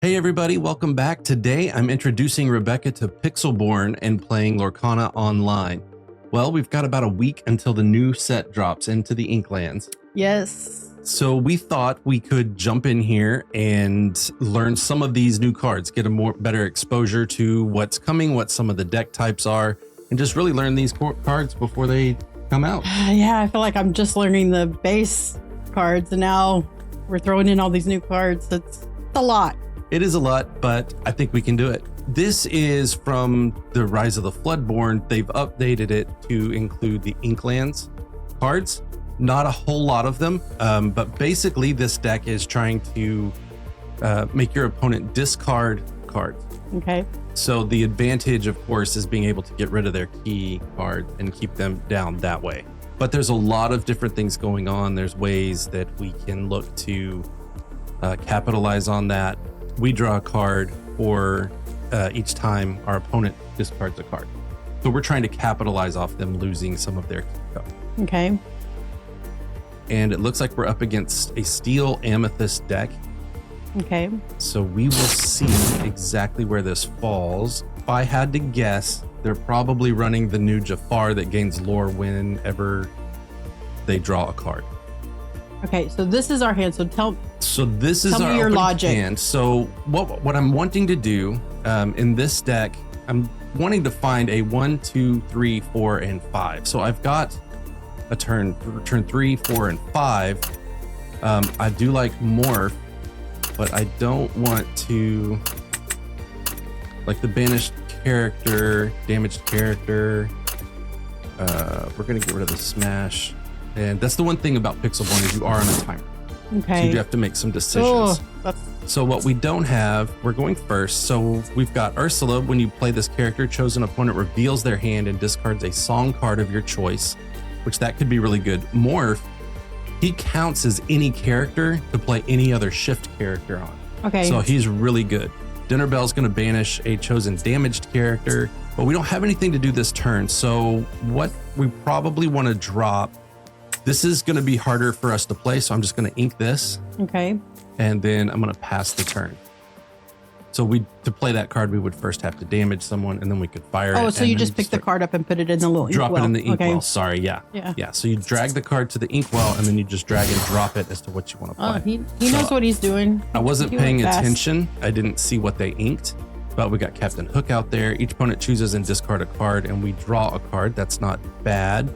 Hey everybody, welcome back. Today I'm introducing Rebecca to Pixelborn and playing Lorcana online. Well, we've got about a week until the new set drops into the Inklands. Yes. So we thought we could jump in here and learn some of these new cards, get a better exposure to what's coming, what some of the deck types are, and just really learn these cards before they come out. Yeah, I feel like I'm just learning the base cards and now we're throwing in all these new cards. It's a lot. It is a lot, but I think we can do it. This is from the Rise of the Floodborn. They've updated it to include the Inklands cards. Not a whole lot of them, but basically this deck is trying to make your opponent discard cards. Okay. So the advantage, of course, is being able to get rid of their key card and keep them down that way. But there's a lot of different things going on. There's ways that we can look to capitalize on that. We draw a card for each time our opponent discards a card. So we're trying to capitalize off them losing some of their key card. Okay. And it looks like we're up against a steel amethyst deck. Okay. So we will see exactly where this falls. If I had to guess, they're probably running the new Jafar that gains lore whenever they draw a card. Okay, so this is our hand. So this is our your logic. hand. So what I'm wanting to do in this deck, I'm wanting to find a 1, 2, 3, 4, and 5. So I've got a turn 3, 4, and 5. I do like morph, but I don't want to like the banished character, damaged character. We're gonna get rid of the smash. And that's the one thing about Pixelborn is you are on a timer. Okay. So you have to make some decisions. Oh, so what we don't have, we're going first. So we've got Ursula. When you play this character, chosen opponent reveals their hand and discards a song card of your choice, which that could be really good. Morph, he counts as any character to play any other shift character on. Okay. So he's really good. Dinner Bell's going to banish a chosen damaged character, but we don't have anything to do this turn. So what we probably want to drop, this is going to be harder for us to play, so I'm just going to ink this. Okay. And then I'm going to pass the turn. So to play that card, we would first have to damage someone, and then we could fire it. Oh, so you just pick the card up and put it in the little drop inkwell. it in the inkwell. Okay. Sorry, yeah. Yeah. So you drag the card to the inkwell, and then you just drag and drop it as to what you want to play. Oh, he knows what he's doing. I wasn't paying attention. I didn't see what they inked, but we got Captain Hook out there. Each opponent chooses and discard a card, and we draw a card. That's not bad.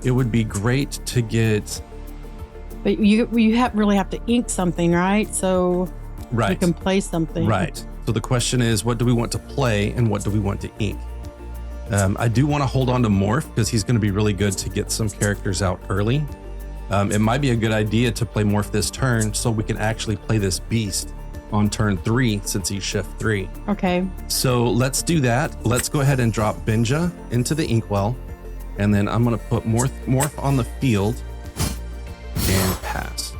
It would be great to get... But you really have to ink something, right? So you can play something. Right. So the question is, what do we want to play and what do we want to ink? I do want to hold on to Morph because he's going to be really good to get some characters out early. It might be a good idea to play Morph this turn so we can actually play this beast on turn 3 since he's shift 3. Okay. So let's do that. Let's go ahead and drop Benja into the inkwell. And then I'm going to put Morph on the field and pass.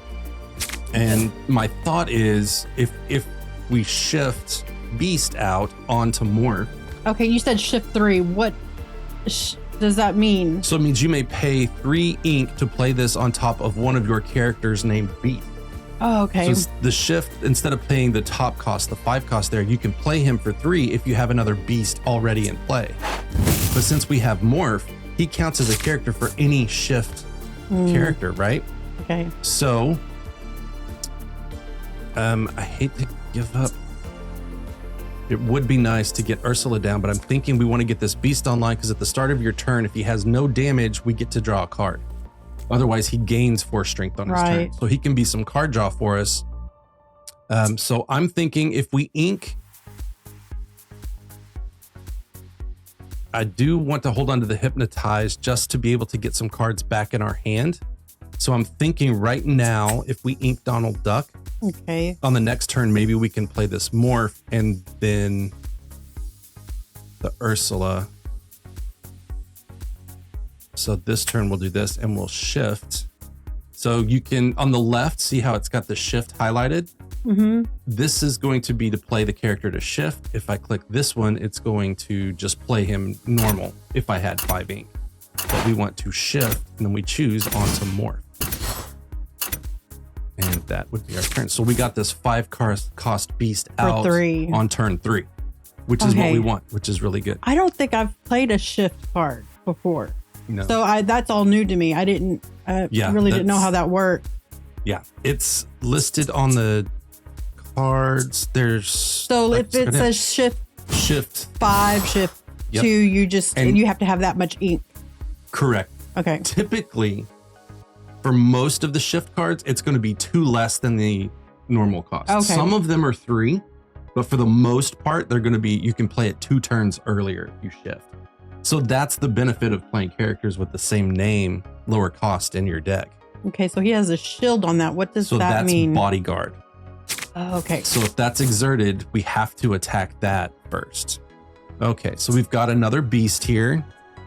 And my thought is if we shift Beast out onto Morph. Okay, you said shift 3. What does that mean? So it means you may pay 3 ink to play this on top of one of your characters named Beast. Oh, okay. So the shift, instead of paying the top cost, the 5 cost there, you can play him for 3 if you have another Beast already in play. But since we have Morph, he counts as a character for any shift character, right? Okay. So, I hate to give up. It would be nice to get Ursula down, but I'm thinking we want to get this beast online because at the start of your turn, if he has no damage, we get to draw a card. Otherwise, he gains 4 strength on his turn. So he can be some card draw for us. So I'm thinking if we ink... I do want to hold on to the Hypnotize just to be able to get some cards back in our hand. So I'm thinking right now, if we ink Donald Duck, okay, on the next turn, maybe we can play this Morph and then the Ursula. So this turn we'll do this and we'll shift. So you can, on the left, see how it's got the shift highlighted? Mm-hmm. This is going to be to play the character to shift. If I click this one, it's going to just play him normal if I had 5 ink. But we want to shift, and then we choose onto Morph. And think that would be our turn. So we got this 5 cost beast out 3 on turn 3, which is what we want, which is really good. I don't think I've played a shift card before. No. So that's all new to me. I didn't really didn't know how that worked. Yeah, it's listed on the cards. If it says shift 5, shift 2, you have to have that much ink. Correct. Okay. Typically, for most of the shift cards, it's going to be 2 less than the normal cost. Okay. Some of them are 3, but for the most part, they're going to be, you can play it 2 turns earlier if you shift. So that's the benefit of playing characters with the same name, lower cost in your deck. Okay, so he has a shield on that. What does that mean? So that's bodyguard. Oh, okay. So if that's exerted, we have to attack that first. Okay, so we've got another beast here.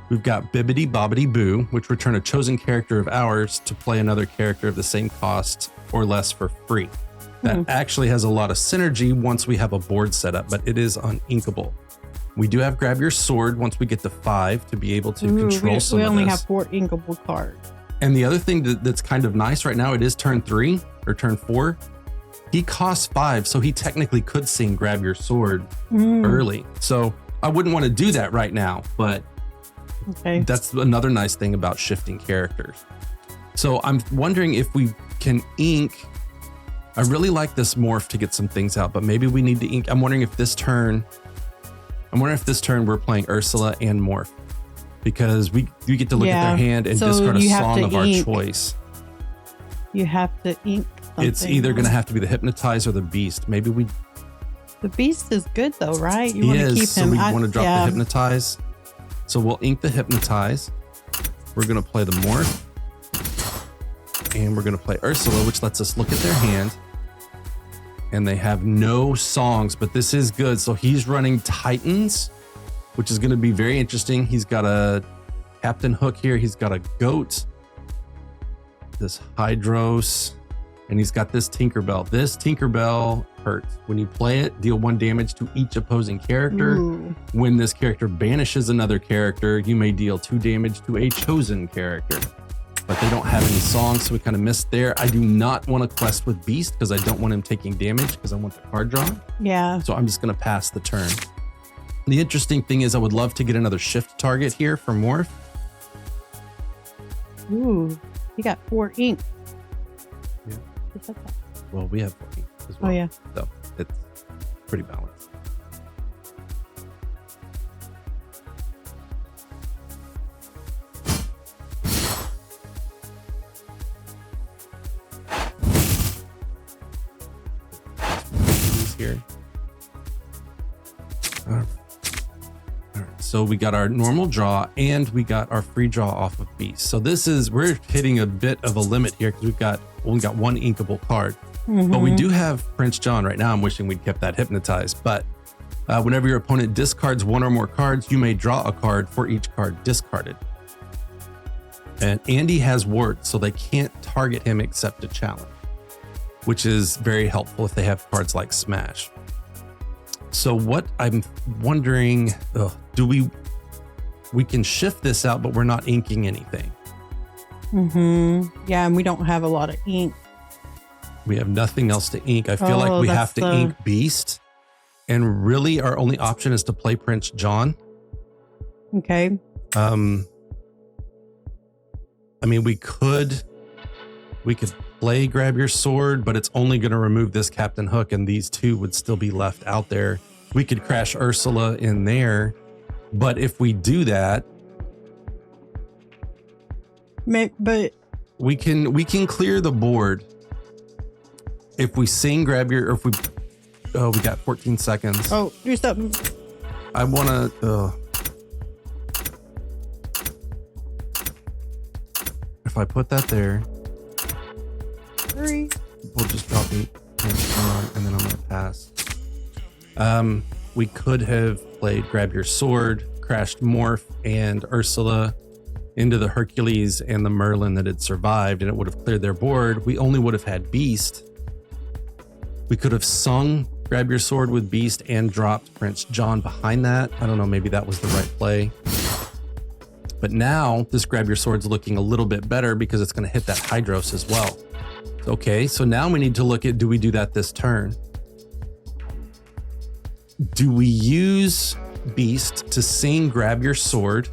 We've got Bibbidi Bobbidi Boo, which return a chosen character of ours to play another character of the same cost or less for free. That actually has a lot of synergy once we have a board set up, but it is uninkable. We do have Grab Your Sword once we get to 5 to be able to control some of this. We only have 4 inkable cards. And the other thing that's kind of nice right now, it is turn 3 or turn 4. He costs 5, so he technically could sing Grab Your Sword early. So I wouldn't want to do that right now, but that's another nice thing about shifting characters. So I'm wondering if we can ink. I really like this morph to get some things out, but maybe we need to ink. I'm wondering if this turn we're playing Ursula and morph, because we get to look at their hand and discard a song of our choice. You have to ink something. It's either going to have to be the Hypnotize or the Beast. Maybe the Beast is good though, right? You want to keep him. So we want to drop the Hypnotize. So we'll ink the Hypnotize. We're going to play the morph. And we're going to play Ursula, which lets us look at their hand. And they have no songs, but this is good. So he's running Titans, which is going to be very interesting. He's got a Captain Hook here. He's got a goat, this Hydros, and he's got this Tinkerbell. This Tinkerbell hurts. When you play it, deal 1 damage to each opposing character. When this character banishes another character, you may deal 2 damage to a chosen character. But they don't have any songs, so we kind of missed there. I do not want to quest with Beast because I don't want him taking damage because I want the card draw. Yeah. So I'm just going to pass the turn. The interesting thing is I would love to get another shift target here for Morph. Ooh, you got 4 ink. Yeah. Well, we have 4 ink as well. Oh, yeah. So it's pretty balanced. Here. All right. So we got our normal draw and we got our free draw off of Beast. So we're hitting a bit of a limit here because we've got 1 inkable card. But we do have Prince John right now. I'm wishing we'd kept that hypnotized. But whenever your opponent discards 1 or more cards, you may draw a card for each card discarded. And Andy has Ward, so they can't target him except to challenge, which is very helpful if they have cards like Smash. So what I'm wondering, we can shift this out, but we're not inking anything. Yeah, and we don't have a lot of ink. We have nothing else to ink. I feel like we have to ink Beast, and really our only option is to play Prince John. Okay. I mean, we could play Grab Your Sword, but it's only going to remove this Captain Hook, and these 2 would still be left out there. We could crash Ursula in there, but if we do that, but we can clear the board if we sing Grab Your, or if we we got 14 seconds. Oh, do something. I want to. If I put that there. 3. We'll just drop it and then I'm going to pass. We could have played Grab Your Sword, crashed Morph and Ursula into the Hercules and the Merlin that had survived, and it would have cleared their board. We only would have had Beast. We could have sung Grab Your Sword with Beast and dropped Prince John behind that. I don't know, maybe that was the right play. But now this Grab Your Sword's looking a little bit better because it's going to hit that Hydros as well. Okay, so now we need to look at, do we do that this turn? Do we use Beast to sing Grab Your Sword,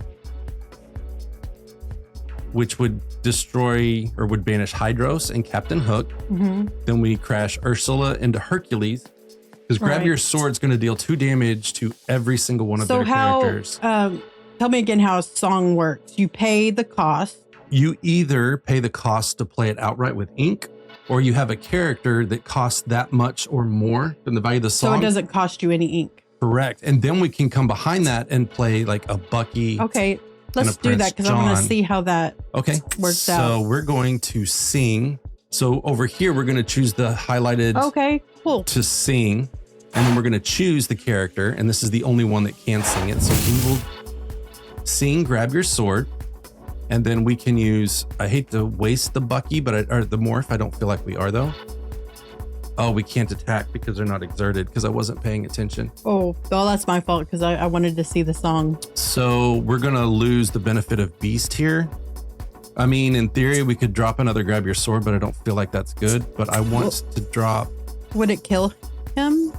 which would destroy or would banish Hydros and Captain Hook? Then we crash Ursula into Hercules, because Grab Your Sword's going to deal 2 damage to every single one of their characters. Tell me again how a song works. You pay the cost. You either pay the cost to play it outright with ink, or you have a character that costs that much or more than the value of the song. So it doesn't cost you any ink. Correct. And then we can come behind that and play like a Bucky. Okay, let's do that because I want to see how that works out. So we're going to sing. So over here, we're going to choose the highlighted to sing. And then we're going to choose the character. And this is the only one that can sing it. So he will sing Grab Your Sword. And then we can use, I hate to waste the Bucky, or the morph. I don't feel like we are though. Oh, we can't attack because they're not exerted, because I wasn't paying attention. Oh, that's my fault because I wanted to see the song. So we're going to lose the benefit of Beast here. I mean, in theory, we could drop another Grab Your Sword, but I don't feel like that's good. But I want to drop. Would it kill him?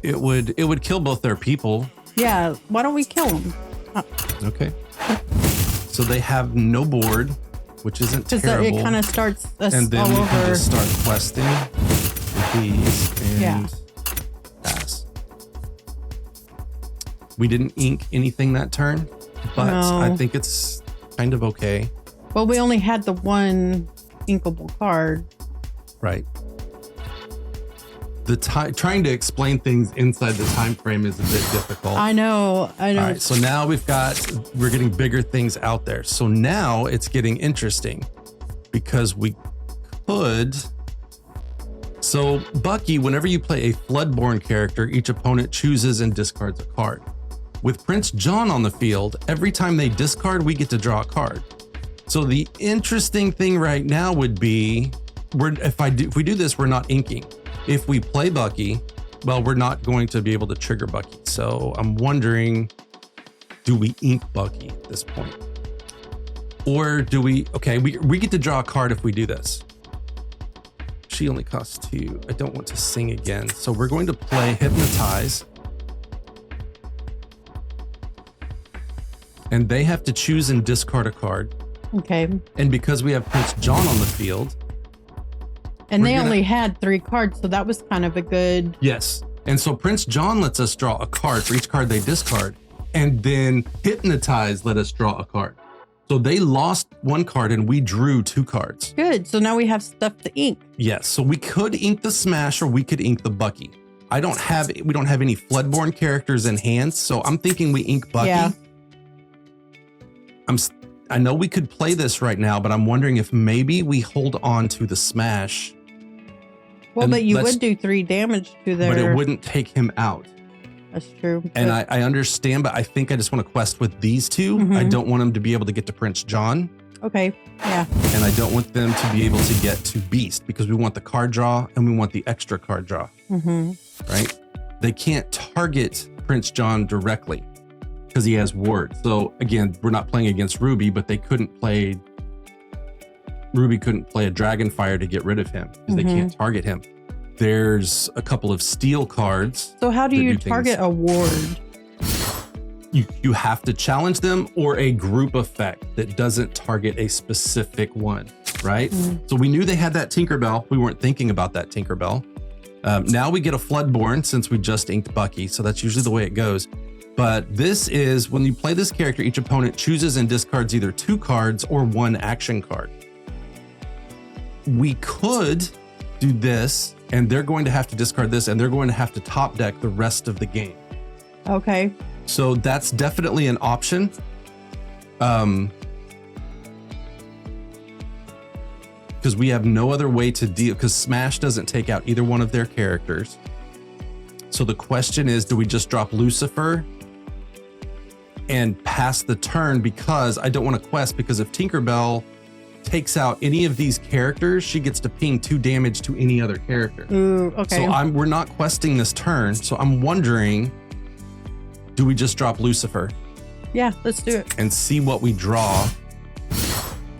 It would kill both their people. Yeah. Why don't we kill him? Okay. So they have no board, which isn't terrible. It kind of starts us and then all we over. can just start questing with these and pass. We didn't ink anything that turn, but I think it's kind of okay. Well, we only had the one inkable card. Right. Trying to explain things inside the time frame is a bit difficult. I know. All right, so now we're getting bigger things out there. So now it's getting interesting because we could. So Bucky, whenever you play a Floodborn character, each opponent chooses and discards a card. With Prince John on the field, every time they discard, we get to draw a card. So the interesting thing right now would be, if we do this, we're not inking. If we play Bucky, well, we're not going to be able to trigger Bucky. So I'm wondering, do we ink Bucky at this point? Or do we, we get to draw a card if we do this. She only costs 2. I don't want to sing again. So we're going to play Hypnotize. And they have to choose and discard a card. Okay. And because we have Prince John on the field. And they only had 3 cards, so that was kind of a good... Yes. And so Prince John lets us draw a card for each card they discard. And then Hypnotize let us draw a card. So they lost 1 card and we drew 2 cards. Good. So now we have stuff to ink. Yes. So we could ink the Smash or we could ink the Bucky. We don't have any Floodborn characters in hand, so I'm thinking we ink Bucky. Yeah. I know we could play this right now, but I'm wondering if maybe we hold on to the Smash. Well, but you would do 3 damage to their... But it wouldn't take him out. That's true. And I understand, but I think I just want to quest with these 2. I don't want them to be able to get to Prince John. Okay, yeah. And I don't want them to be able to get to Beast, because we want the card draw and we want the extra card draw. Right? They can't target Prince John directly because he has ward. So again, we're not playing against Ruby, but Ruby couldn't play a Dragonfire to get rid of him because they can't target him. There's a couple of steel cards. So how do you target a ward? You have to challenge them, or a group effect that doesn't target a specific one, right? So we knew they had that Tinkerbell. We weren't thinking about that Tinkerbell. Now we get a Floodborn since we just inked Bucky. So that's usually the way it goes. But this is, when you play this character, each opponent chooses and discards either 2 cards or 1 action card. We could do this, and they're going to have to discard this, and they're going to have to top deck the rest of the game. Okay. So that's definitely an option. Because we have no other way to deal, because Smash doesn't take out either one of their characters. So the question is, do we just drop Lucifer and pass the turn? Because I don't want to quest, because if Tinkerbell takes out any of these characters, she gets to ping 2 damage to any other character. Ooh, okay. So we're not questing this turn. So I'm wondering, do we just drop Lucifer? Yeah, let's do it. And see what we draw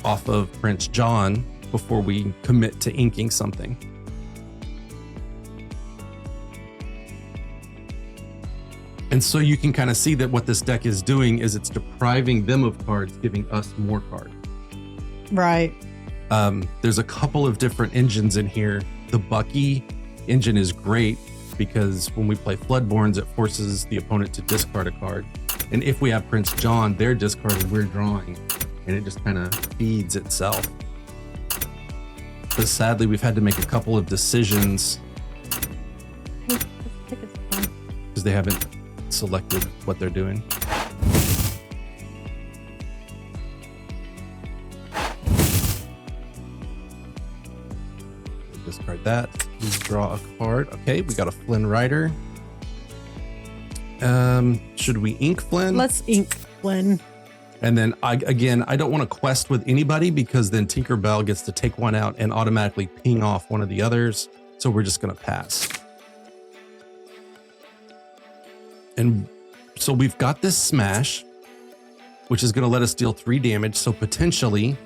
off of Prince John. before we commit to inking something. And so you can kind of see that what this deck is doing is it's depriving them of cards, giving us more cards. Right. There's a couple of different engines in here. The Bucky engine is great because when we play Floodborns, it forces the opponent to discard a card. And if we have Prince John, they're discarded, we're drawing. And it just kind of feeds itself. But sadly, we've had to make a couple of decisions because they haven't selected what they're doing. Discard that. Please draw a card. Okay, we got a Flynn Rider. Should we ink Flynn? Let's ink Flynn. And then I don't want to quest with anybody because then Tinkerbell gets to take one out and automatically ping off one of the others. So we're just going to pass. And so we've got this smash, which is going to let us deal 3 damage. So potentially,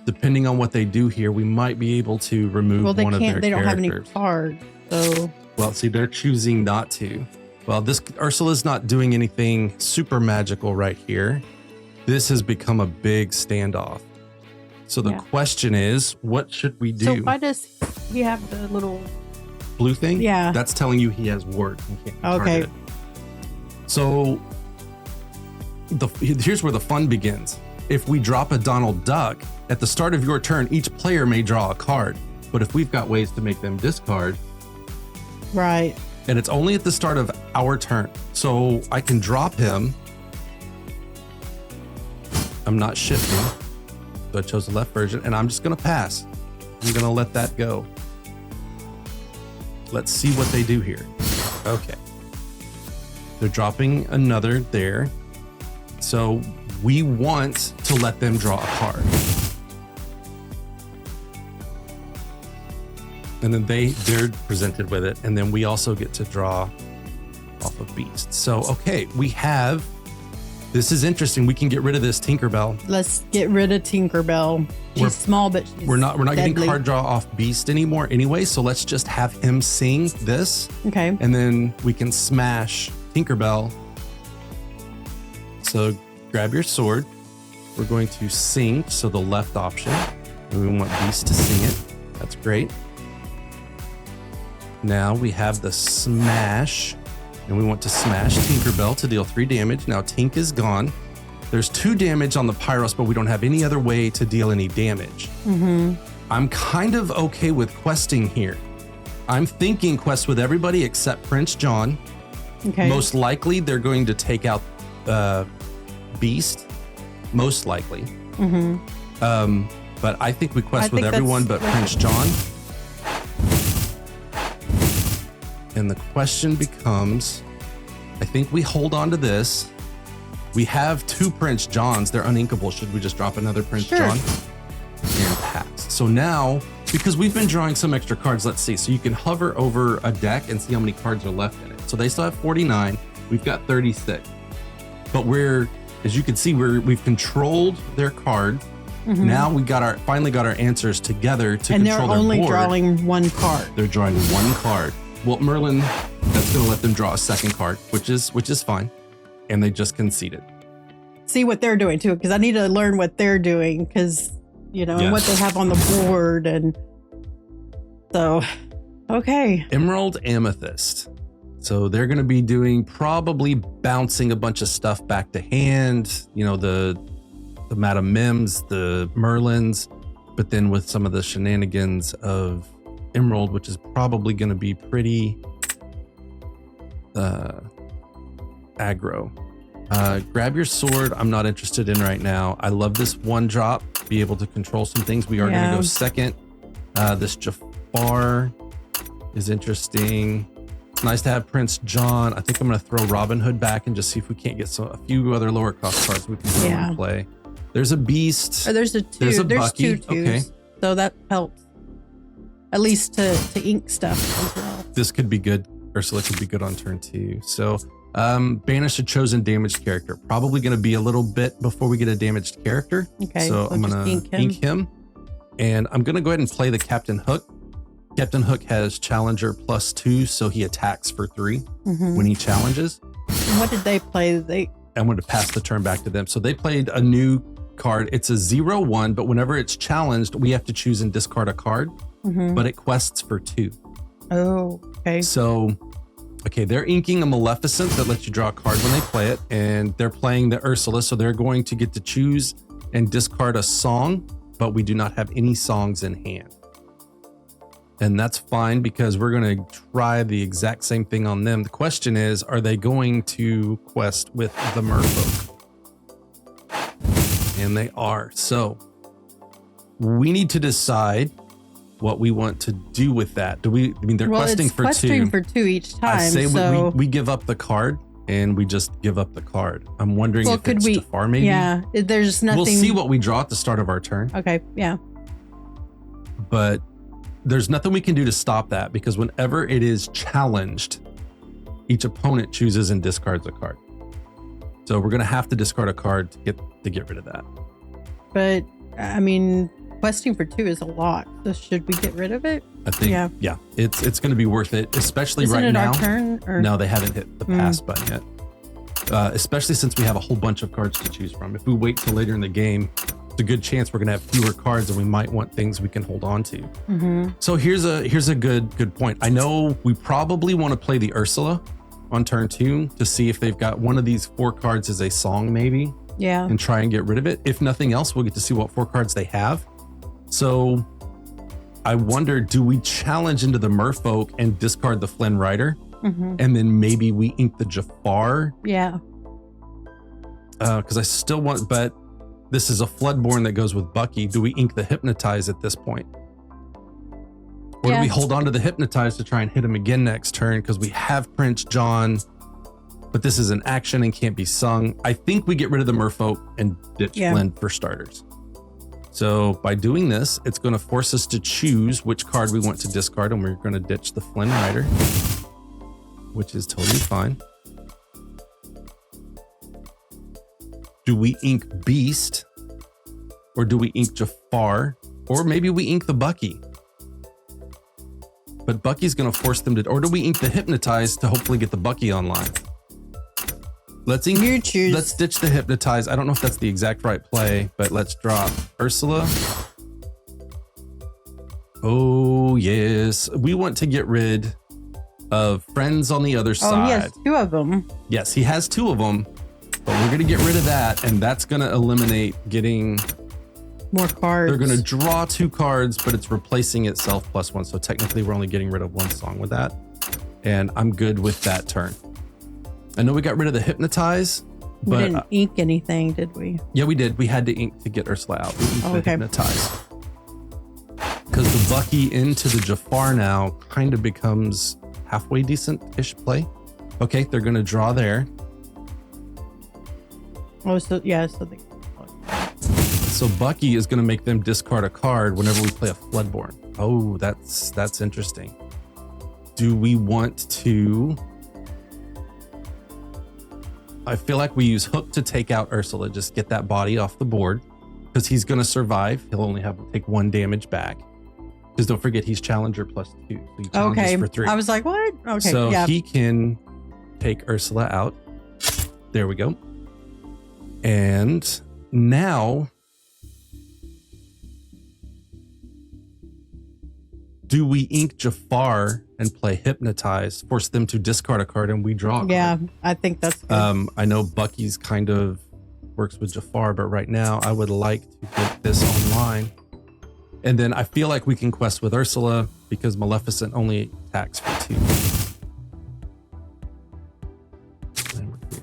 depending on what they do here, we might be able to remove one of their characters. They don't have any cards, so. Well, see, they're choosing not to. Well, this Ursula's not doing anything super magical right here. This has become a big standoff. So the question is, what should we do? So why does he have the little blue thing? Yeah. That's telling you he has ward and can't be okay. targeted. So here's where the fun begins. If we drop a Donald Duck, at the start of your turn, each player may draw a card. But if we've got ways to make them discard. Right. And it's only at the start of our turn. So I can drop him. I'm not shifting. So I chose the left version and I'm just going to pass. I'm going to let that go. Let's see what they do here. Okay. They're dropping another there. So we want to let them draw a card. And then they're presented with it. And then we also get to draw off of Beast. So, okay, we have, this is interesting. We can get rid of this Tinkerbell. Let's get rid of Tinkerbell. She's small, but she's we're not deadly. getting card draw off Beast anymore anyway. So let's just have him sing this. Okay. And then we can smash Tinkerbell. So grab your sword. We're going to sing. So the left option. And we want Beast to sing it. That's great. Now we have the smash, and we want to smash Tinkerbell to deal 3 damage. Now Tink is gone. There's 2 damage on the Pyros, but we don't have any other way to deal any damage. Mm-hmm. I'm kind of okay with questing here. I'm thinking quest with everybody except Prince John. Okay. Most likely they're going to take out Beast. Most likely. Mm-hmm. But I think we quest with everyone but Prince John. And the question becomes, I think we hold on to this. We have 2 Prince Johns. They're uninkable. Should we just drop another Prince John? And pass. So now, because we've been drawing some extra cards, let's see. So you can hover over a deck and see how many cards are left in it. So they still have 49. We've got 36. But as you can see, we've controlled their card. Mm-hmm. Now we finally got our answers together to control their board. And they're only drawing 1 card. They're drawing 1 card. Well, Merlin, that's going to let them draw a 2nd card, which is fine. And they just conceded. See what they're doing too, because I need to learn what they're doing, because and what they have on the board, and so okay. Emerald Amethyst. So they're going to be doing probably bouncing a bunch of stuff back to hand. The Madame Mims, the Merlins, but then with some of the shenanigans of Emerald, which is probably going to be pretty aggro. Grab your sword. I'm not interested in right now. I love this 1 drop. Be able to control some things. We are going to go second. This Jafar is interesting. It's nice to have Prince John. I think I'm going to throw Robin Hood back and just see if we can't get a few other lower cost cards we can put in play. There's a Beast. Oh, there's a 2. There's Bucky. 2 twos. Okay. So that helps. At least to ink stuff as well. This could be good. Ursula could be good on turn 2. So banish a chosen damaged character. Probably going to be a little bit before we get a damaged character. Okay. So I'm going to ink him. And I'm going to go ahead and play the Captain Hook. Captain Hook has Challenger +2, so he attacks for 3 when he challenges. What did they play? I wanted to pass the turn back to them. So they played a new card. It's a 0/1, but whenever it's challenged, we have to choose and discard a card, but it quests for 2. Oh, okay. So, okay, they're inking a Maleficent that lets you draw a card when they play it, and they're playing the Ursula, so they're going to get to choose and discard a song, but we do not have any songs in hand. And that's fine because we're going to try the exact same thing on them. The question is, are they going to quest with the Merfolk? And they are. So we need to decide what we want to do with that. Do we? I mean, they're questing for 2. Questing for 2 each time. I say so we give up the card, and we just give up the card. I'm wondering if it's Jafar, maybe. Yeah, there's nothing. We'll see what we draw at the start of our turn. Okay. Yeah. But there's nothing we can do to stop that because whenever it is challenged, each opponent chooses and discards a card. So we're going to have to discard a card to get rid of that. But I mean, questing for 2 is a lot. So should we get rid of it? I think, yeah, it's going to be worth it, especially Isn't right it now. Our turn, or? No, they haven't hit the pass button yet. Especially since we have a whole bunch of cards to choose from. If we wait till later in the game, it's a good chance we're going to have fewer cards and we might want things we can hold on to. So here's a good point. I know we probably want to play the Ursula on turn 2 to see if they've got one of these 4 cards as a song, maybe. Yeah. And try and get rid of it. If nothing else, we'll get to see what 4 cards they have. So I wonder, do we challenge into the Merfolk and discard the Flynn Rider? And then maybe we ink the Jafar? Yeah. Because I still want, but this is a Floodborn that goes with Bucky. Do we ink the Hypnotize at this point? Or do we hold on to the Hypnotize to try and hit him again next turn because we have Prince John, but this is an action and can't be sung? I think we get rid of the Merfolk and ditch Flynn for starters. So by doing this, it's going to force us to choose which card we want to discard, and we're going to ditch the Flynn Rider, which is totally fine. Do we ink Beast, or do we ink Jafar, or maybe we ink the Bucky? But Bucky's going to force them to, or do we ink the Hypnotize to hopefully get the Bucky online? Let's ink. You choose. Let's ditch the Hypnotize. I don't know if that's the exact right play, but let's drop Ursula. Oh yes, we want to get rid of Friends on the Other Side. Oh, he has 2 of them. Yes, he has 2 of them, but we're going to get rid of that, and that's going to eliminate getting more cards. They're going to draw 2 cards, but it's replacing itself +1. So technically, we're only getting rid of 1 song with that, and I'm good with that turn. I know we got rid of the Hypnotize, but we didn't ink anything, did we? Yeah, we did. We had to ink to get Ursula out. We inked the Hypnotize. Because the Bucky into the Jafar now kind of becomes halfway decent-ish play. Okay, they're going to draw there. Oh, so yeah, so they. So Bucky is going to make them discard a card whenever we play a Floodborn. Oh, that's interesting. Do we want to? I feel like we use Hook to take out Ursula, just get that body off the board, because he's going to survive. He'll only have to take 1 damage back. Because don't forget, he's Challenger +2. So he challenges for 3. I was like, what? Okay. So he can take Ursula out. There we go. And now, do we ink Jafar and play Hypnotize, force them to discard a card, and we draw a card? Yeah, I think that's good. I know Bucky's kind of works with Jafar, but right now I would like to get this online. And then I feel like we can quest with Ursula because Maleficent only attacks for 2.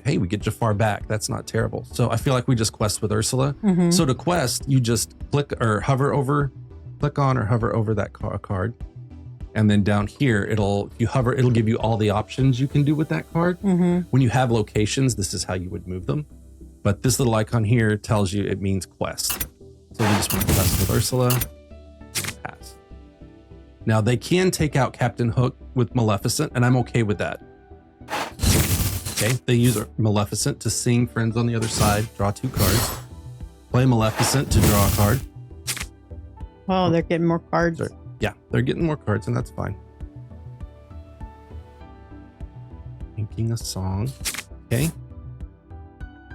Hey, we get Jafar back. That's not terrible. So I feel like we just quest with Ursula. So to quest, you just click or hover over, click on or hover over that card. And then down here, it'll give you all the options you can do with that card. When you have locations, this is how you would move them. But this little icon here tells you it means quest. So we just want to quest with Ursula. Pass. Now they can take out Captain Hook with Maleficent, and I'm okay with that. Okay, they use Maleficent to sing Friends on the Other Side, draw 2 cards. Play Maleficent to draw a card. Oh, they're getting more cards. Sorry. Yeah, they're getting more cards, and that's fine. Inking a song. Okay.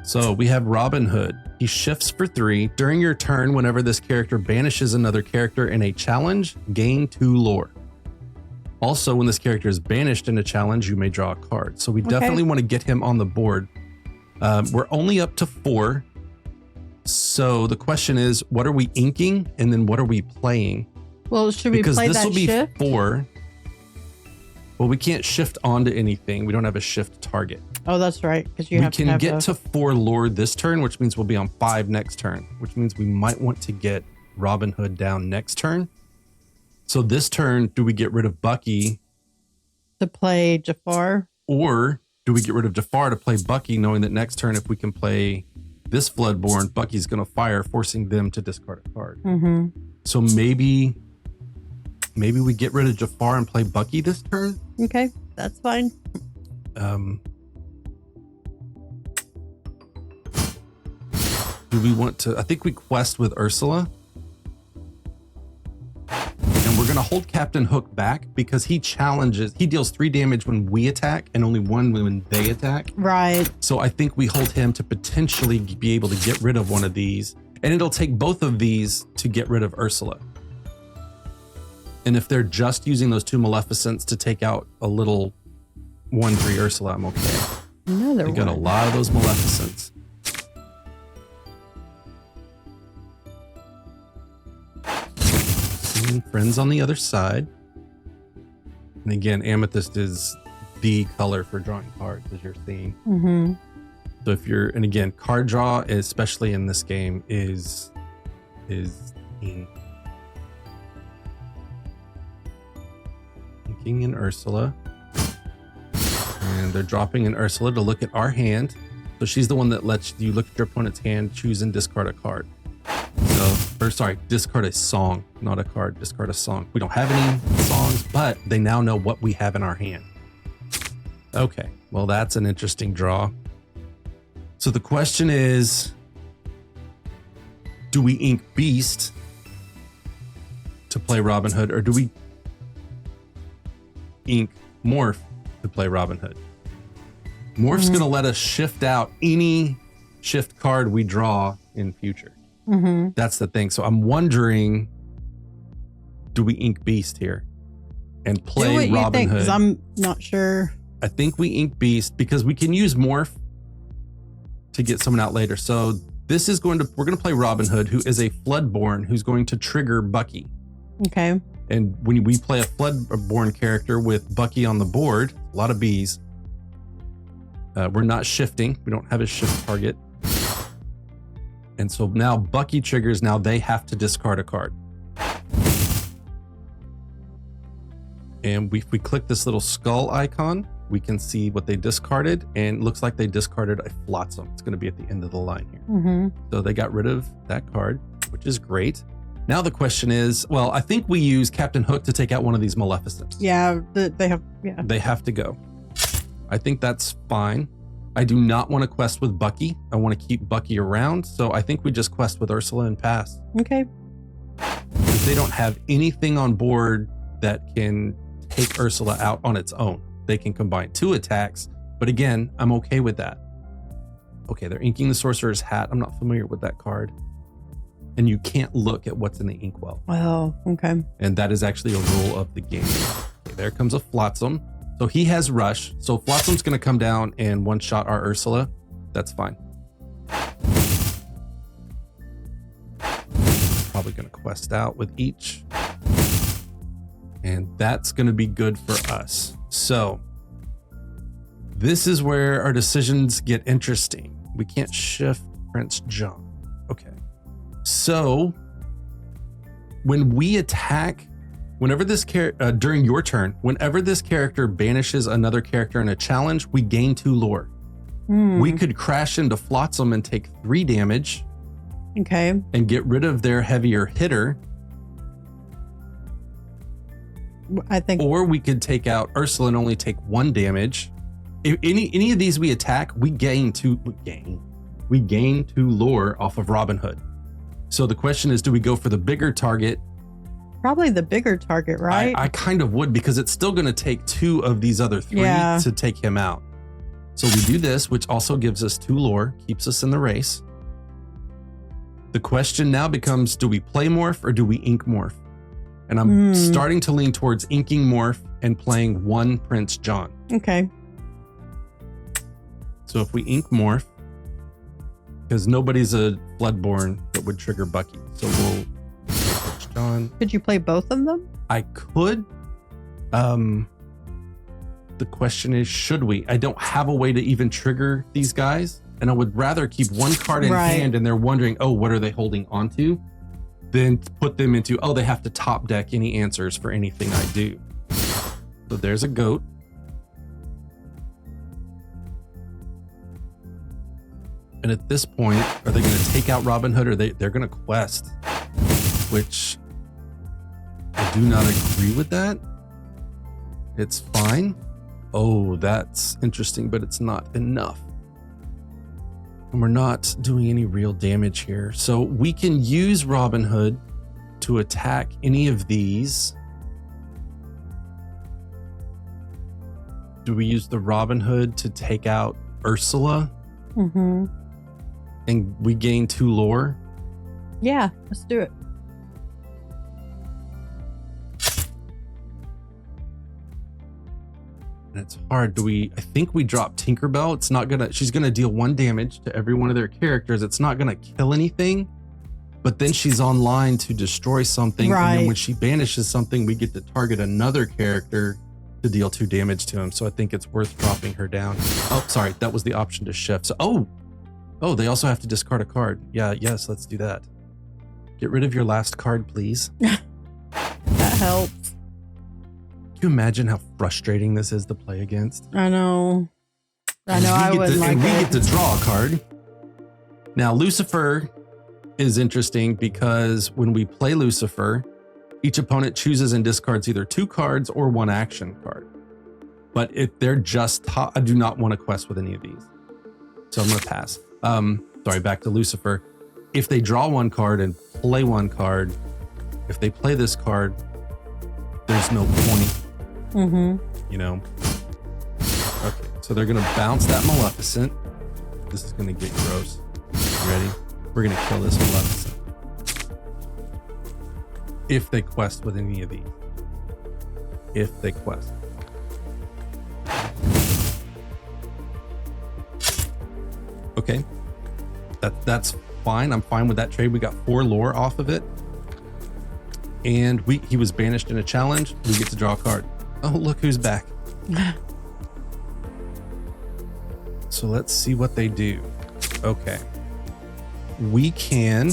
So we have Robin Hood. He shifts for 3. During your turn, whenever this character banishes another character in a challenge, gain 2 lore. Also, when this character is banished in a challenge, you may draw a card. So we definitely want to get him on the board. We're only up to 4. So the question is, what are we inking? And then what are we playing? Well, should we play that shift? Because this will be 4. Well, we can't shift onto anything. We don't have a shift target. Oh, that's right. Because we can get to 4 lore this turn, which means we'll be on 5 next turn, which means we might want to get Robin Hood down next turn. So this turn, do we get rid of Bucky to play Jafar? Or do we get rid of Jafar to play Bucky, knowing that next turn, if we can play this Floodborn, Bucky's going to fire, forcing them to discard a card. Mm-hmm. So maybe we get rid of Jafar and play Bucky this turn. Okay, that's fine. Do we want to? I think we quest with Ursula. And we're going to hold Captain Hook back because he deals 3 damage when we attack and only 1 when they attack. Right. So I think we hold him to potentially be able to get rid of one of these. And it'll take both of these to get rid of Ursula. And if they're just using those 2 Maleficents to take out a little 1/3 Ursula, I'm okay. Another one. We got a lot of those Maleficents. Friends on the other side. And again, amethyst is the color for drawing cards, as you're seeing. Mm-hmm. So if and again, card draw, especially in this game, is king. King and Ursula. And they're dropping in Ursula to look at our hand. So she's the one that lets you look at your opponent's hand, choose and discard a card. Discard a song, not a card, discard a song. We don't have any songs, but they now know what we have in our hand. Okay, well, that's an interesting draw. So the question is, do we ink Beast to play Robin Hood, or do we ink Morph to play Robin Hood? Morph's going to let us shift out any shift card we draw in future. Mm-hmm. That's the thing. So I'm wondering, do we ink Beast here and play Robin Hood? 'Cause I'm not sure. I think we ink Beast because we can use Morph to get someone out later. So this is we're going to play Robin Hood, who is a Floodborn, who's going to trigger Bucky. Okay. And when we play a Floodborn character with Bucky on the board, a lot of bees, we're not shifting. We don't have a shift target. And so now Bucky triggers. Now they have to discard a card. And if we click this little skull icon, we can see what they discarded. And it looks like they discarded a Flotsam. It's going to be at the end of the line here. Mm-hmm. So they got rid of that card, which is great. Now the question is, well, I think we use Captain Hook to take out one of these Maleficents. Yeah, they have. Yeah, they have to go. I think that's fine. I do not want to quest with Bucky. I want to keep Bucky around. So I think we just quest with Ursula and pass. Okay. If they don't have anything on board that can take Ursula out on its own, they can combine 2 attacks. But again, I'm okay with that. Okay, they're inking the Sorcerer's Hat. I'm not familiar with that card. And you can't look at what's in the inkwell. Oh, okay. And that is actually a rule of the game. Okay, there comes a Flotsam. So he has Rush. So Flotsam's going to come down and one-shot our Ursula. That's fine. Probably going to quest out with each. And that's going to be good for us. So this is where our decisions get interesting. We can't shift Prince John. Okay. So when we attack, whenever this during your turn, whenever this character banishes another character in a challenge, we gain 2 lore. We could crash into Flotsam and take 3 damage. Okay. And get rid of their heavier hitter. I think. Or we could take out Ursula and only take 1 damage. If any of these we attack, we gain 2 lore off of Robin Hood. So the question is, do we go for the bigger target probably the bigger target, right? I kind of would, because it's still going to take 2 of these other 3 to take him out. So we do this, which also gives us 2 lore, keeps us in the race. The question now becomes, do we play morph or do we ink morph? And I'm starting to lean towards inking morph and playing 1 Prince John. Okay. So if we ink morph, because nobody's a Bloodborne that would trigger Bucky. So we'll Prince John. Could you play both of them? I could. The question is, should we? I don't have a way to even trigger these guys. And I would rather keep 1 card in hand and they're wondering, oh, what are they holding onto? Than put them into, oh, they have to top deck any answers for anything I do. So there's a goat. And at this point, are they going to take out Robin Hood, or they're going to quest? Which I do not agree with that. It's fine. Oh, that's interesting, but it's not enough. And we're not doing any real damage here. So we can use Robin Hood to attack any of these. Do we use the Robin Hood to take out Ursula? Mm-hmm. And we gain 2 lore? Yeah, let's do it. And it's hard. I think we drop Tinkerbell. It's not gonna, she's gonna deal 1 damage to every one of their characters. It's not gonna kill anything, but then she's online to destroy something. Right. And then when she banishes something, we get to target another character to deal 2 damage to him. So I think it's worth dropping her down. Oh, sorry. That was the option to shift. So, oh, they also have to discard a card. Yeah, yes, let's do that. Get rid of your last card, please. That helps. Can you imagine how frustrating this is to play against? I know. I wouldn't like it. And we get to draw a card. Now, Lucifer is interesting because when we play Lucifer, each opponent chooses and discards either 2 cards or 1 action card. But if they're just I do not want to quest with any of these. So I'm going to pass. Sorry, back to Lucifer. If they draw 1 card and play 1 card, if they play this card, there's no point. You know? Okay, so they're going to bounce that Maleficent. This is going to get gross. Ready? We're going to kill this Maleficent. If they quest with any of these. If they quest. Okay. That's fine. I'm fine with that trade. We got 4 lore off of it. And he was banished in a challenge. We get to draw a card. Oh, look who's back. So let's see what they do. Okay. We can...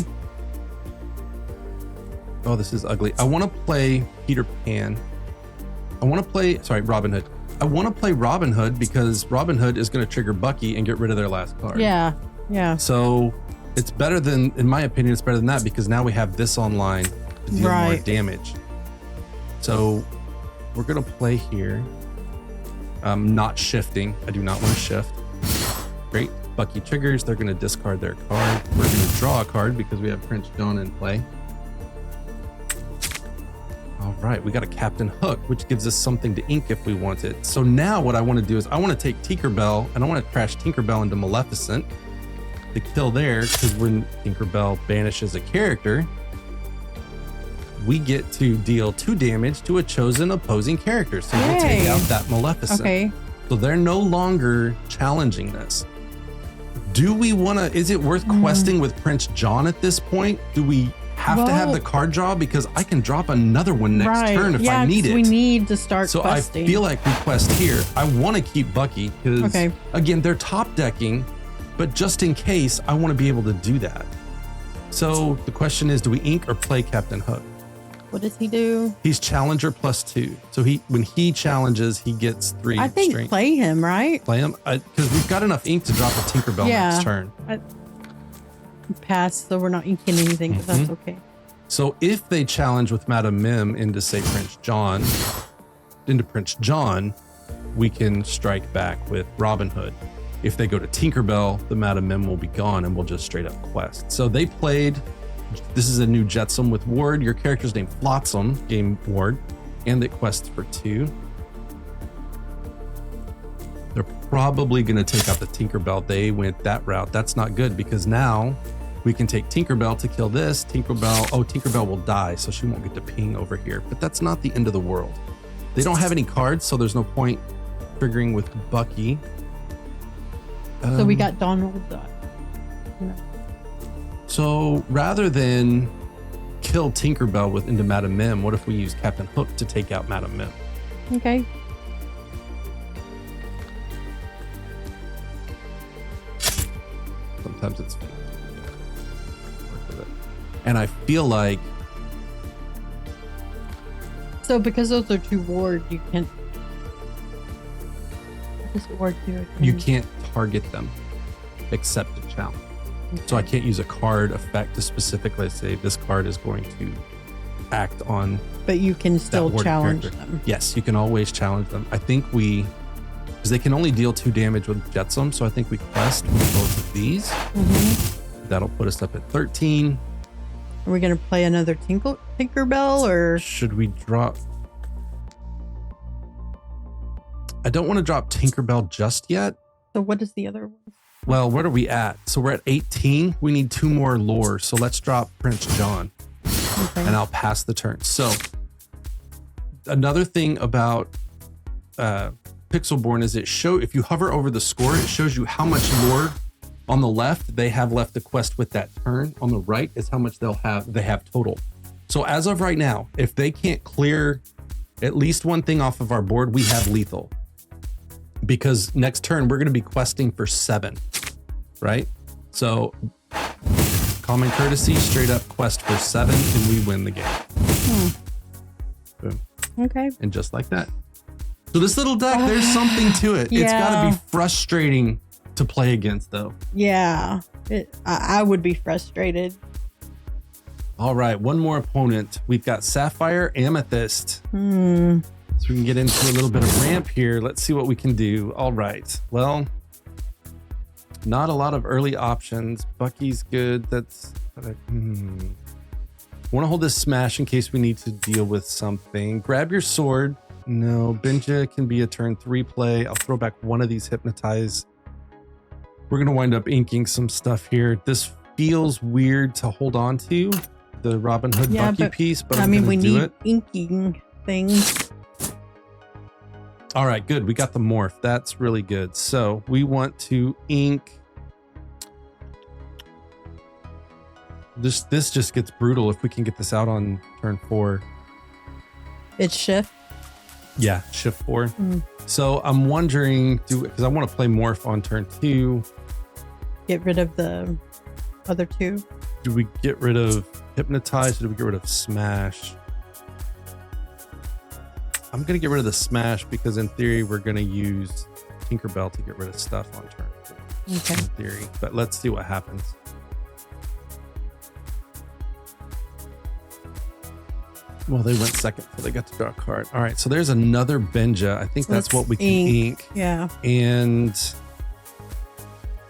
Oh, this is ugly. I want to play Peter Pan. Robin Hood. I want to play Robin Hood because Robin Hood is going to trigger Bucky and get rid of their last card. Yeah. So it's better than, in my opinion, it's better than that because now we have this online to deal more damage. So we're going to play here. Not shifting. I do not want to shift. Great. Bucky triggers. They're going to discard their card. We're going to draw a card because we have Prince John in play. All right, we got a Captain Hook, which gives us something to ink if we want it. So now what I want to do is I want to take Tinkerbell and I want to crash Tinkerbell into Maleficent to kill there, because when Tinkerbell banishes a character, we get to deal 2 damage to a chosen opposing character. So we'll take out that Maleficent. Okay. So they're no longer challenging this. Do we want to, is it worth questing with Prince John at this point? Do we have to have the card draw? Because I can drop another one next turn if I need it. We need to start so questing. I feel like we quest here. I want to keep Bucky because, again, they're top decking, but just in case, I want to be able to do that. So the question is, do we ink or play Captain Hook? What does he do? He's Challenger +2. So when he challenges, he gets 3 I think strength. play him, right? Play him? Because we've got enough ink to drop a Tinkerbell next turn. Pass, so we're not inking anything, but that's okay. So if they challenge with Madame Mim into, say, Prince John, we can strike back with Robin Hood. If they go to Tinkerbell, the Madame Mim will be gone and we'll just straight up quest. So they played This is a new Jetsam with Ward. Your character's named Flotsam, game Ward, and it quests for 2. They're probably going to take out the Tinkerbell. They went that route. That's not good because now we can take Tinkerbell to kill this. Tinkerbell will die, so she won't get to ping over here. But that's not the end of the world. They don't have any cards, so there's no point triggering with Bucky. So we got Donald Duck. So rather than kill Tinkerbell into Madam Mim, what if we use Captain Hook to take out Madam Mim? Okay. Sometimes it's fake. Work with it. And I feel like... So because those are 2 Ward, you can't... What does Ward do again? You can't target them except to challenge. Okay. So I can't use a card effect to specifically say this card is going to act on... But you can still challenge them. Yes, you can always challenge them. I think because they can only deal 2 damage with Jetsam, so I think we quest with both of these. Mm-hmm. That'll put us up at 13. Are we going to play another Tinkerbell, or should we drop? I don't want to drop Tinkerbell just yet. So what is the other one? Well, what are we at? So we're at 18. We need 2 more lore. So let's drop Prince John. Okay. And I'll pass the turn. So another thing about Pixelborn is if you hover over the score, it shows you how much lore on the left they have left to quest with that turn. On the right is how much they have total. So as of right now, if they can't clear at least one thing off of our board, we have lethal. Because next turn we're going to be questing for 7, right? So common courtesy, straight up quest for 7, and we win the game. Boom. Okay. And just like that. So this little deck, there's something to it. Yeah. It's got to be frustrating to play against, though. Yeah, I would be frustrated. All right, one more opponent. We've got Sapphire Amethyst. So we can get into a little bit of ramp here. Let's see what we can do. All right. Well, not a lot of early options. Bucky's good. That's... Want to hold this smash in case we need to deal with something. Grab your sword. No. Benja can be a turn 3 play. I'll throw back one of these Hypnotize. We're going to wind up inking some stuff here. This feels weird to hold on to, the Robin Hood Bucky piece, but I'm going to do it. We need inking things. All right, good. We got the morph. That's really good. So we want to ink. This just gets brutal if we can get this out on turn 4. It's shift? Yeah, shift 4. So I'm wondering, because I want to play morph on turn 2. Get rid of the other 2? Do we get rid of Hypnotize or do we get rid of Smash? I'm going to get rid of the Smash because in theory, we're going to use Tinkerbell to get rid of stuff on turn 4. Okay. In theory, but let's see what happens. Well, they went second, so they got to draw a card. All right, so there's another Benja. I think that's what we can ink. Yeah. And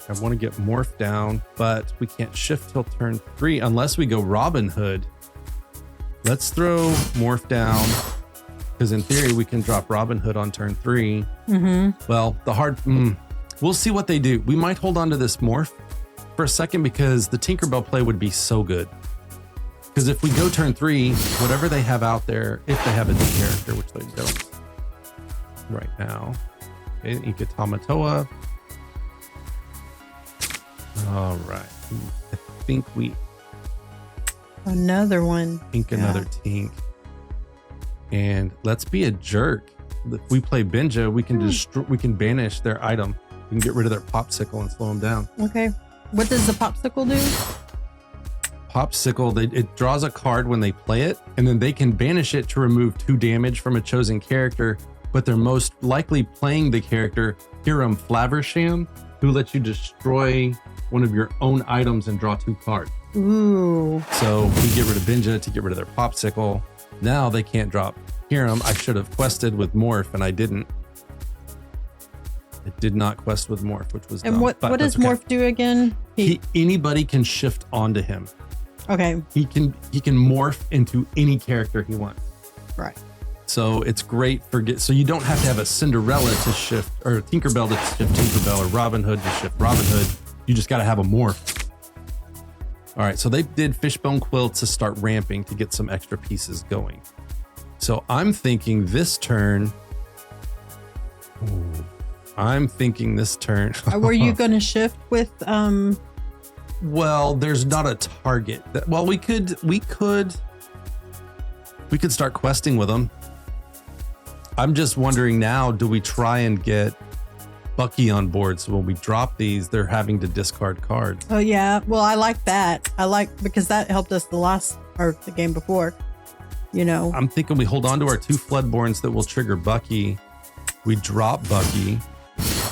I want to get morph down, but we can't shift till turn 3 unless we go Robin Hood. Let's throw morph down because in theory we can drop Robin Hood on turn 3. Well, we'll see what they do. We might hold on to this morph for a second because the Tinkerbell play would be so good. Because if we go turn 3, whatever they have out there, if they have a new character, which they don't right now. Okay, Inka Tamatoa. All right. I think we another one. Ink another Tink. And let's be a jerk. If we play Benja, we can we can banish their item. We can get rid of their popsicle and slow them down. Okay. What does the popsicle do? Popsicle, it draws a card when they play it, and then they can banish it to remove 2 damage from a chosen character, but they're most likely playing the character Hiram Flaversham, who lets you destroy one of your own items and draw 2 cards. Ooh. So we get rid of Benja to get rid of their popsicle. Now they can't drop Hiram. I should have quested with Morph, and I didn't. I did not quest with Morph, which was dumb. And what does Morph do again? Anybody can shift onto him. Okay. He can morph into any character he wants. Right. So it's great for so you don't have to have a Cinderella to shift, or a Tinkerbell to shift Tinkerbell, or Robin Hood to shift Robin Hood. You just got to have a morph. All right, so they did Fishbone Quill to start ramping to get some extra pieces going. So I'm thinking this turn. Were you going to shift with? Well, there's not a target. Well, we could start questing with them. I'm just wondering now, do we try and get Bucky on board? So when we drop these, they're having to discard cards. Oh yeah. Well, I like that. Because that helped us the game before, you know. I'm thinking we hold on to our 2 Floodborns that will trigger Bucky. We drop Bucky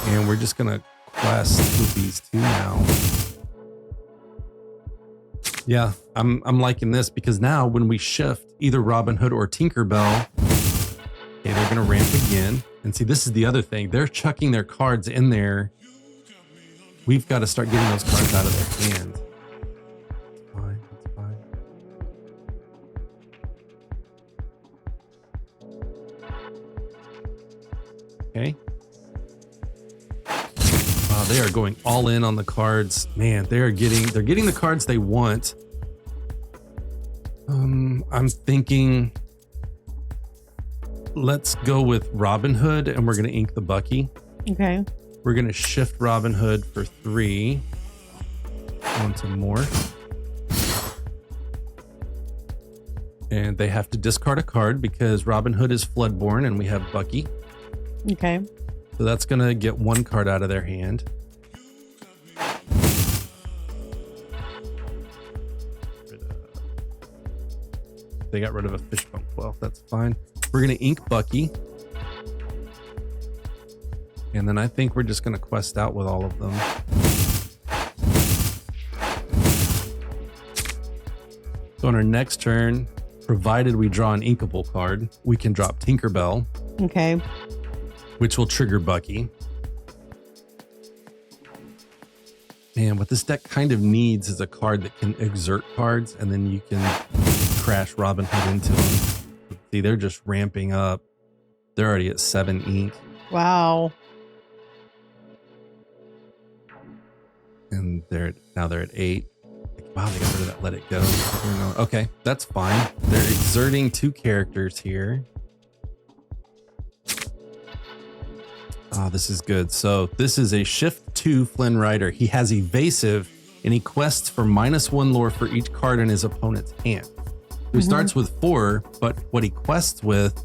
and we're just going to quest with these 2 now. Yeah, I'm liking this because now when we shift either Robin Hood or Tinkerbell, okay, they're gonna ramp again. And see, this is the other thing. They're chucking their cards in there. We've got to start getting those cards out of their hand. Fine, that's fine. Okay. Wow, they are going all in on the cards. Man, they're getting the cards they want. I'm thinking let's go with Robin Hood and we're going to ink the Bucky. Okay. We're going to shift Robin Hood for 3 onto morph. And they have to discard a card because Robin Hood is Floodborn and we have Bucky. Okay. So that's going to get 1 card out of their hand. They got rid of a Fishbone Quill. That's fine. We're going to ink Bucky. And then I think we're just going to quest out with all of them. So on our next turn, provided we draw an inkable card, we can drop Tinkerbell. Okay. Which will trigger Bucky. Man, what this deck kind of needs is a card that can exert cards, and then you can crash Robin Hood into them. See, they're just ramping up. They're already at 7 ink. Wow. And now they're at 8. Wow, they got rid of that let it go. Okay, that's fine. They're exerting 2 characters here. Oh, this is good. So this is a shift 2 Flynn Rider. He has evasive and he quests for -1 lore for each card in his opponent's hand. So he starts with 4, but what he quests with,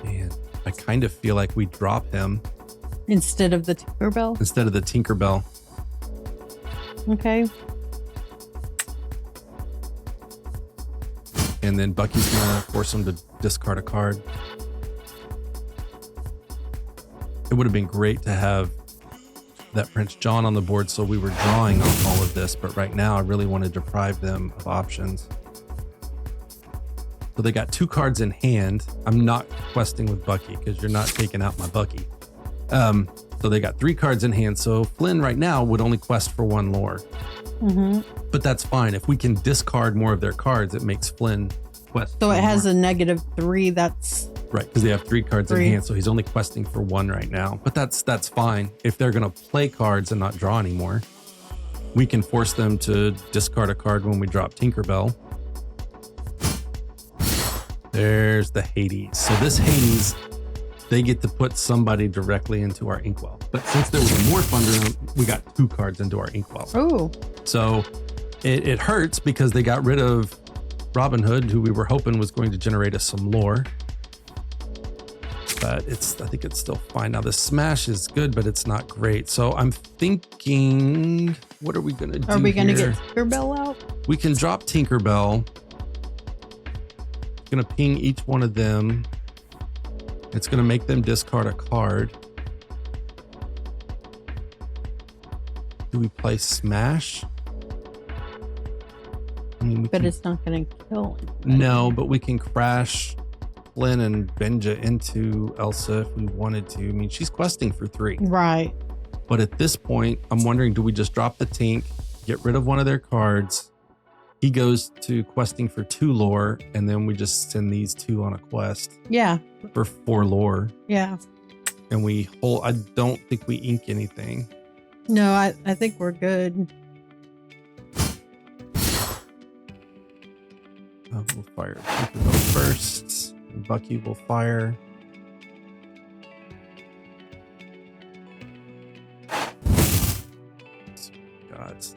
man, I kind of feel like we drop him. Instead of the Tinkerbell? Instead of the Tinkerbell. Okay. And then Bucky's gonna force him to discard a card. It would have been great to have that Prince John on the board so we were drawing off all of this, but right now I really want to deprive them of options. So they got 2 cards in hand. I'm not questing with Bucky because you're not taking out my Bucky. So they got 3 cards in hand. So Flynn right now would only quest for 1 lore. But that's fine. If we can discard more of their cards, it makes Flynn quest. So it has a -3. That's right, because they have 3 cards in hand. So he's only questing for 1 right now. But that's fine. If they're going to play cards and not draw anymore, we can force them to discard a card when we drop Tinkerbell. There's the Hades. So this Hades, they get to put somebody directly into our Inkwell. But since there was a morph under them, we got 2 cards into our Inkwell. Oh. So it hurts because they got rid of Robin Hood, who we were hoping was going to generate us some lore. But I think it's still fine. Now the smash is good, but it's not great. So I'm thinking, what are we going to do? Are we going to here? get Tinkerbell out? We can drop Tinkerbell. Going to ping each one of them. It's going to make them discard a card. Do we play Smash? I mean, but it's not going to kill anybody. No, but we can crash Flynn and Benja into Elsa if we wanted to. I mean, she's questing for 3. Right. But at this point, I'm wondering, do we just drop the Tink, get rid of one of their cards. He goes to questing for 2 lore, and then we just send these 2 on a quest. Yeah. For 4 lore. Yeah. And we hold. I don't think we ink anything. No, I think we're good. We'll fire Tinkerbell first. And Bucky will fire. So we got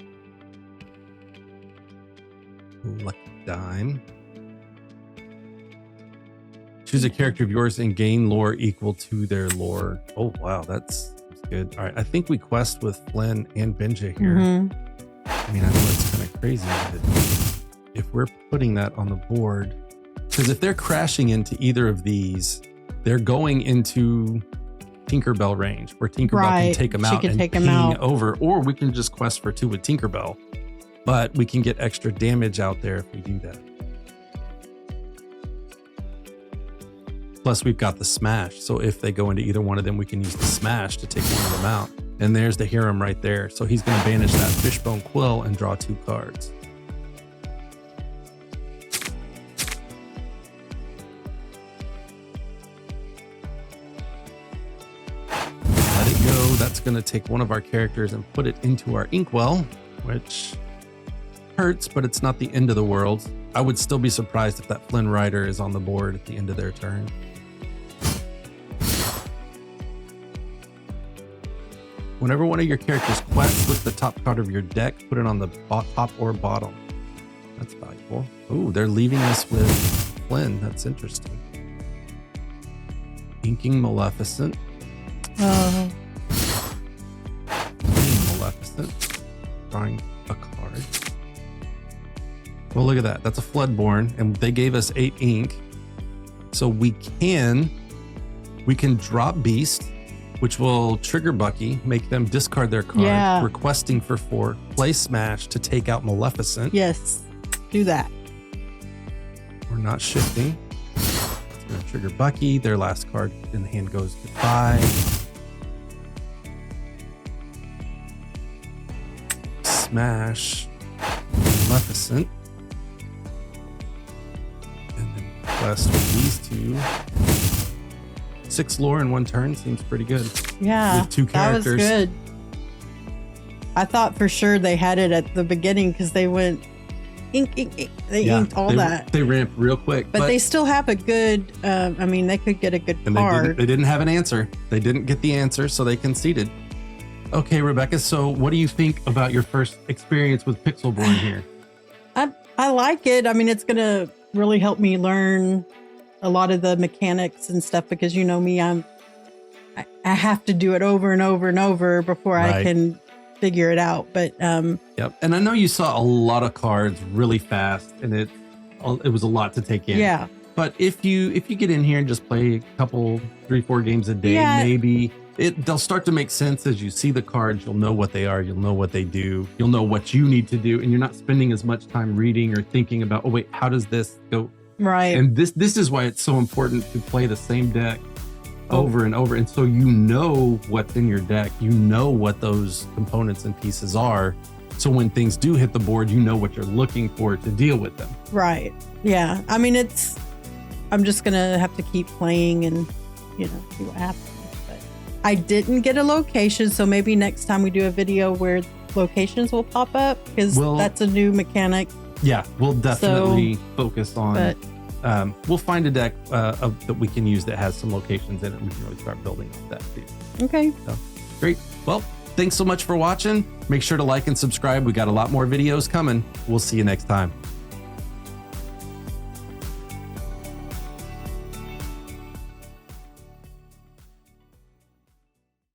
Lucky Dime. Choose a character of yours and gain lore equal to their lore. Oh, wow. That's good. All right. I think we quest with Flynn and Benja here. I mean, I know it's kind of crazy, but if we're putting that on the board, because if they're crashing into either of these, they're going into Tinkerbell range where Tinkerbell can take them out and ping over, or we can just quest for 2 with Tinkerbell, but we can get extra damage out there if we do that. Plus we've got the smash. So if they go into either one of them, we can use the smash to take one of them out. And there's the Hiram right there. So he's going to banish that Fishbone Quill and draw 2 cards. Let it go. That's going to take one of our characters and put it into our Inkwell, which hurts, but it's not the end of the world. I would still be surprised if that Flynn Rider is on the board at the end of their turn. Whenever one of your characters quests with the top card of your deck, put it on the top or bottom. That's valuable. Ooh, they're leaving us with Flynn. That's interesting. Inking Maleficent. Playing Maleficent. Drawing a card. Well, look at that. That's a Floodborn, and they gave us 8 ink. So we can drop Beast, which will trigger Bucky, make them discard their card, requesting for 4, play Smash to take out Maleficent. Yes, do that. We're not shifting. It's going to trigger Bucky. Their last card in the hand goes goodbye. Smash Maleficent. And then quest with these 2. 6 lore in 1 turn seems pretty good. Yeah, with 2 characters. That was good. I thought for sure they had it at the beginning because they went ink. They inked all that. They ramped real quick. But they still have a good, I mean, they could get a good card. They didn't have an answer. They didn't get the answer, so they conceded. Okay, Rebecca, so what do you think about your first experience with Pixelborn here? I like it. I mean, it's going to really help me learn a lot of the mechanics and stuff because you know me, I have to do it over and over and over before I can figure it out. But yep. And I know you saw a lot of cards really fast, and it was a lot to take in. Yeah. But if you get in here and just play a couple, 3-4 games a day, maybe they'll start to make sense as you see the cards. You'll know what they are. You'll know what they do. You'll know what you need to do, and you're not spending as much time reading or thinking about, oh wait, how does this go? Right. And this is why it's so important to play the same deck over and over. And so you know what's in your deck. You know what those components and pieces are. So when things do hit the board, you know what you're looking for to deal with them. Right. Yeah. I mean, I'm just going to have to keep playing and, see what happens. But I didn't get a location. So maybe next time we do a video where locations will pop up because that's a new mechanic. Yeah, we'll definitely focus on, we'll find a deck that we can use that has some locations in it. We can really start building off that too. Okay. So, great. Well, thanks so much for watching. Make sure to like and subscribe. We got a lot more videos coming. We'll see you next time.